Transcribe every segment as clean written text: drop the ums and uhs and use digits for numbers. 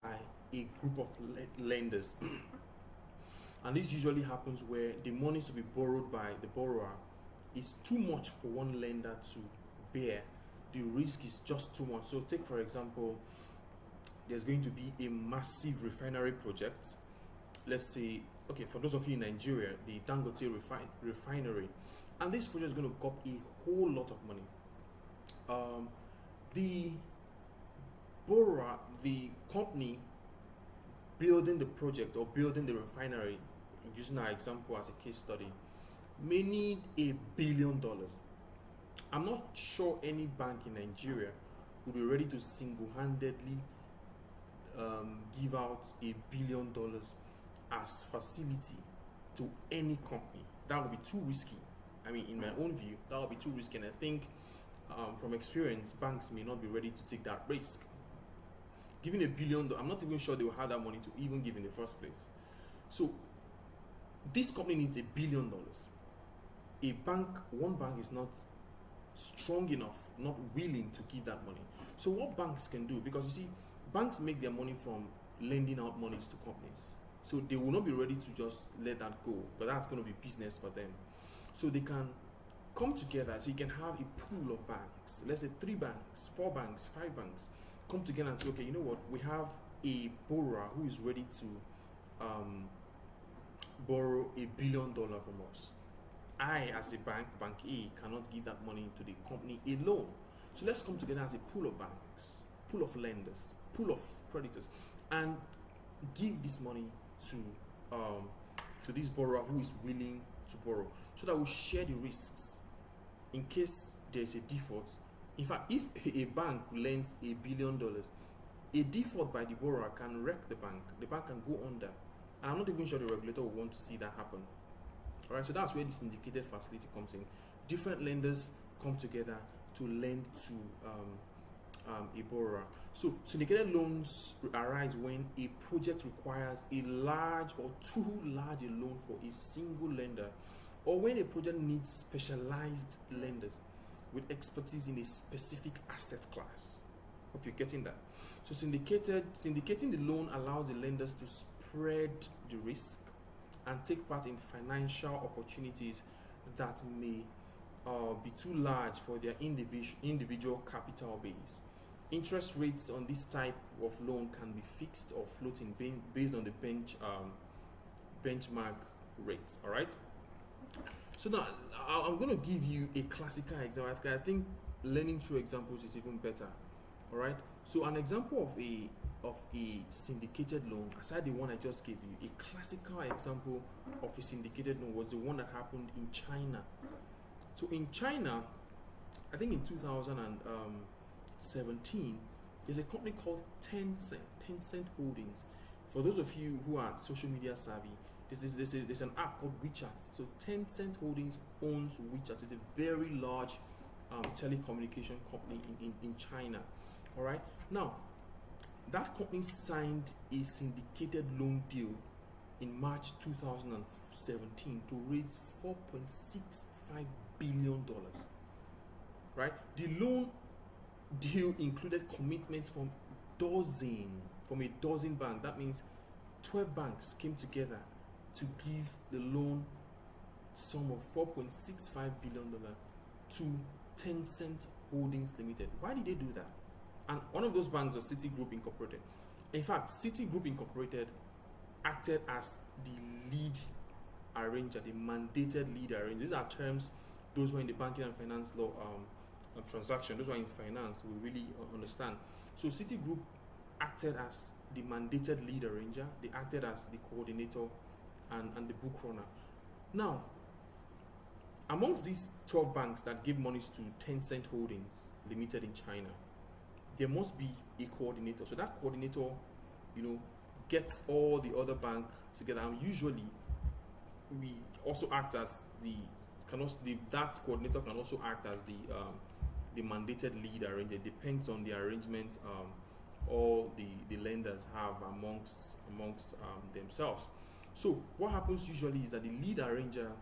by a group of lenders. And this usually happens where the money to be borrowed by the borrower is too much for one lender to bear. The risk is just too much. So take for example, there's going to be a massive refinery project. Let's say, okay, for those of you in Nigeria, the Dangote refinery, and this project is going to cost a whole lot of money. The borrower, the company building the project or building the refinery, using our example as a case study, may need $1 billion. I'm not sure any bank in Nigeria would be ready to single-handedly give out $1 billion as facility to any company. That would be too risky. I mean, in my own view, that would be too risky, and I think from experience, banks may not be ready to take that risk. Giving $1 billion, I'm not even sure they will have that money to even give in the first place. So this company needs $1 billion. One bank is not strong enough, not willing to give that money. So what banks can do, because you see, banks make their money from lending out monies to companies. So they will not be ready to just let that go, but that's going to be business for them. So they can come together, so you can have a pool of banks, let's say 3 banks, 4 banks, 5 banks, come together and say, okay, you know what, we have a borrower who is ready to borrow $1 billion from us. I, as a bank, Bank A, cannot give that money to the company alone. So let's come together as a pool of banks, pool of lenders, pool of creditors, and give this money to this borrower who is willing to borrow, so that we share the risks in case there is a default. In fact, if a bank lends $1 billion, a default by the borrower can wreck the bank. The bank can go under. And I'm not even sure the regulator will want to see that happen. All right, so that's where the syndicated facility comes in. Different lenders come together to lend to a borrower. So syndicated loans arise when a project requires a large or too large a loan for a single lender, or when a project needs specialized lenders with expertise in a specific asset class. Hope you're getting that. So syndicating the loan allows the lenders to spread the risk and take part in financial opportunities that may be too large for their individual capital base. Interest rates on this type of loan can be fixed or floating based on the benchmark rates. All right. So now I'm going to give you a classical example. I think learning through examples is even better. All right. So an example of a syndicated loan, aside the one I just gave you, a classical example of a syndicated loan was the one that happened in China. So in China, I think in 2017, there's a company called Tencent Holdings. For those of you who are social media savvy, there's an app called WeChat. So Tencent Holdings owns WeChat. It's a very large telecommunication company in China. All right. Now, that company signed a syndicated loan deal in March 2017 to raise $4.65 billion. Right? The loan deal included commitments from a dozen banks. That means 12 banks came together to give the loan sum of $4.65 billion to Tencent Holdings Limited. Why did they do that? And one of those banks was Citigroup Incorporated. In fact, Citigroup Incorporated acted as the lead arranger, the mandated lead arranger. These are terms those who are in the banking and finance law transaction, those who are in finance will really understand. So Citigroup acted as the mandated lead arranger. They acted as the coordinator and the book runner. Now, amongst these 12 banks that gave monies to Tencent Holdings Limited in China, there must be a coordinator. So that coordinator, gets all the other banks together. And usually, we also act as that coordinator can also act as the mandated lead arranger. It depends on the arrangement all the lenders have amongst themselves. So what happens usually is that the lead arranger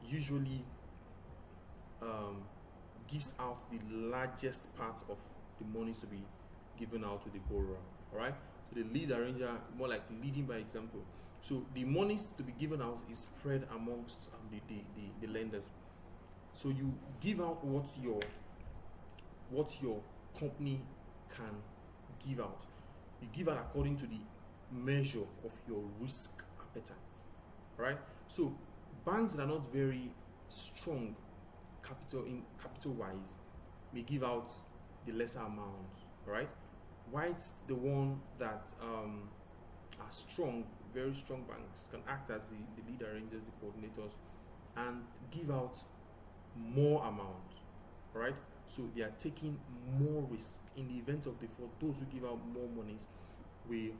usually gives out the largest part of the monies to be given out to the borrower. All right. So the lead arranger, more like leading by example. So the monies to be given out is spread amongst the lenders. So you give out what your company can give out. You give out according to the measure of your risk appetite, right? So banks that are not very strong capital wise may give out the lesser amount, right? Whilst the one that are strong, very strong banks can act as the lead arrangers, the coordinators, and give out more amount, right? So they are taking more risk. In the event of default, those who give out more monies will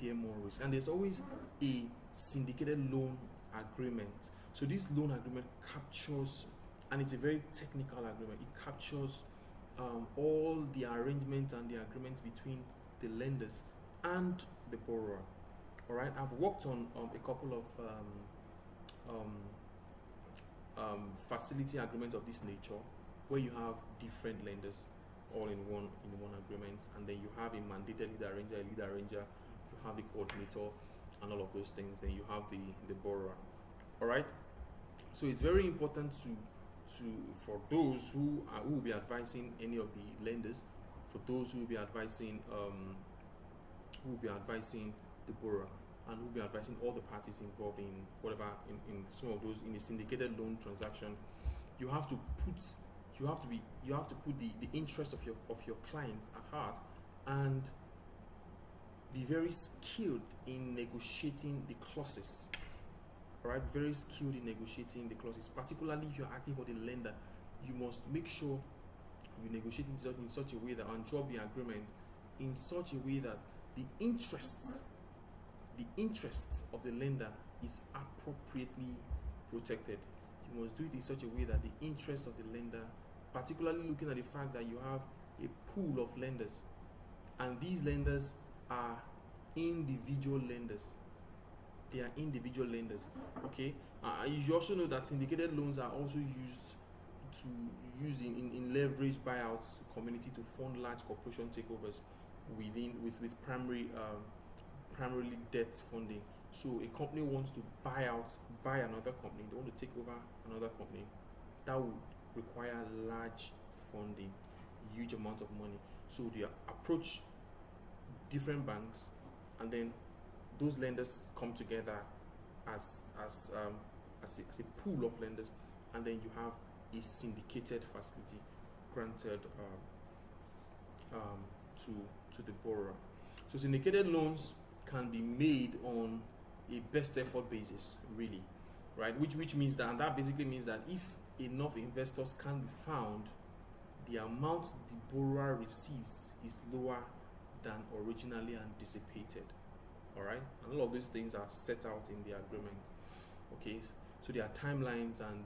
bear more risk. And there's always a syndicated loan agreement. So this loan agreement captures, and it's a very technical agreement, it captures all the arrangement and the agreements between the lenders and the borrower. All right, I've worked on a couple of facility agreements of this nature, where you have different lenders all in one agreement, and then you have a mandated lead arranger, you have the coordinator, and all of those things. Then you have the borrower. All right, so it's very important to for those who will be advising any of the lenders, for those who will be advising the borrower, and who will be advising all the parties involved in whatever in some of those in a syndicated loan transaction. You have to put the interest of your client at heart, and be very skilled in negotiating the clauses. All right, very skilled in negotiating the clauses. Particularly if you're acting for the lender, you must make sure you negotiate in such a way that, and draw the agreement in such a way that the interests of the lender is appropriately protected. You must do it in such a way that the interests of the lender, particularly looking at the fact that you have a pool of lenders, and these lenders are individual lenders. They are individual lenders. Okay. You also know that syndicated loans are also used in leverage buyouts community to fund large corporation takeovers with primarily debt funding. So a company wants to buy another company. They want to take over another company. That would require large funding, huge amount of money. So they approach different banks, and then those lenders come together as a pool of lenders, and then you have a syndicated facility granted to the borrower. So syndicated loans can be made on a best effort basis, really, right? Which means that, and that basically means that if enough investors can be found, the amount the borrower receives is lower than originally anticipated. All right, and all of these things are set out in the agreement. Okay, so there are timelines and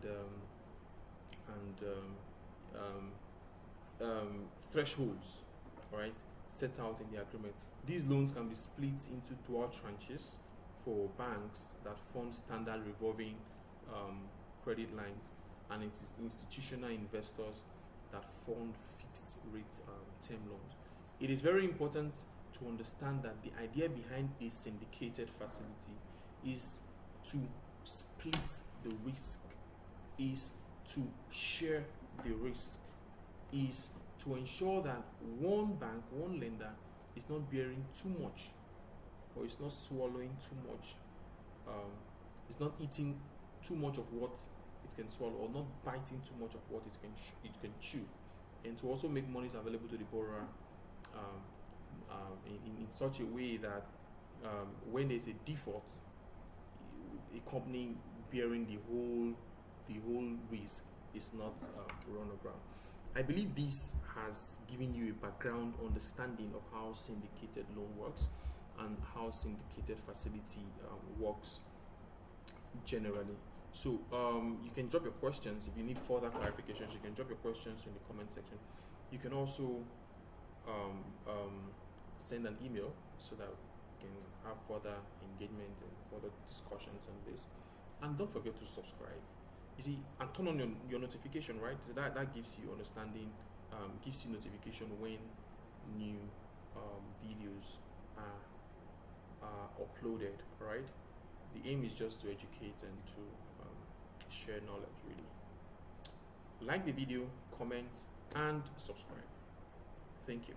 thresholds, all right, set out in the agreement. These loans can be split into dual tranches for banks that fund standard revolving credit lines, and it is institutional investors that fund fixed rate term loans. It is very important to understand that the idea behind a syndicated facility is to split the risk, is to share the risk, is to ensure that one bank, one lender is not bearing too much, or is not swallowing too much, it's not eating too much of what it can swallow, or not biting too much of what it can chew, and to also make monies available to the borrower in such a way that when there's a default, a company bearing the whole risk is not run aground. I believe this has given you a background understanding of how syndicated loan works and how syndicated facility works generally. So you can drop your questions. If you need further clarifications, you can drop your questions in the comment section. You can also send an email so that we can have further engagement and further discussions on this. And don't forget to subscribe. You see, and turn on your notification, right? That gives you understanding, gives you notification when new videos are uploaded, right? The aim is just to educate and to share knowledge, really. Like the video, comment, and subscribe. Thank you.